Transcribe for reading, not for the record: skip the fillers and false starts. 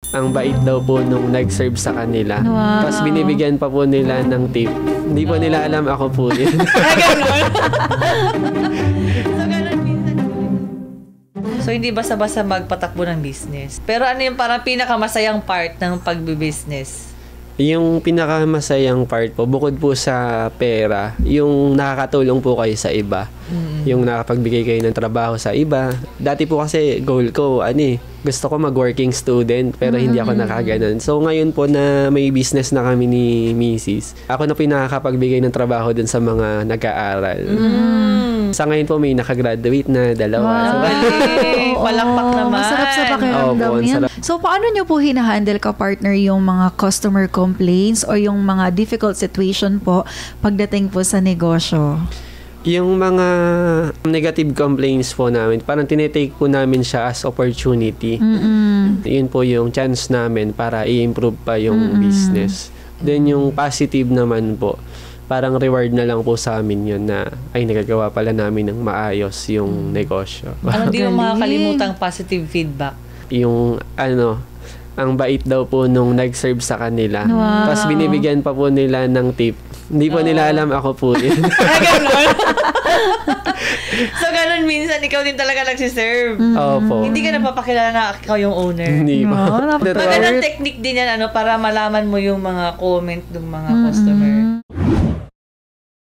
Ang bait daw po nung nag-serve sa kanila. Wow. Tapos binibigyan pa po nila ng tip. Hindi po nila alam ako po yun. So, ganun minsan. So, hindi basta-basta magpatakbo ng business. Pero ano yung parang pinakamasayang part ng pagbibusiness? Yung pinakamasayang part po, bukod po sa pera, yung nakakatulong po kayo sa iba. Yung nakapagbigay kayo ng trabaho sa iba. Dati po kasi goal ko, gusto ko mag-working student pero hindi ako nakaganon. So ngayon po na may business na kami ni Mrs., ako na pinakapagbigay ng trabaho dun sa mga nag-aaral. Sa ngayon po may nakagraduate na 2. Wow. Palakpak naman. Masarap sa pakiramdam Opo, yan. sarap. So, paano nyo po hinahandle ka, partner, yung mga customer complaints o yung mga difficult situation po pagdating po sa negosyo? Yung mga negative complaints po namin, parang tinitake po namin siya as opportunity. Yun po yung chance namin para i-improve pa yung business. Then yung positive naman po, parang reward na lang po sa amin yun na ay nagagawa pala namin ng maayos yung negosyo. Ano di mo Galing. makakalimutang positive feedback? Yung ang bait daw po nung nag-serve sa kanila. Wow. Tapos binibigyan pa po nila ng tip. Hindi po nila alam ako po yun. Ganun. So, ganun minsan, ikaw din talaga nagsiserve. Opo. Hindi ka napapakilala na ikaw yung owner. Hindi po. Wow, Magandang technique din yan, para malaman mo yung mga comment ng mga customer.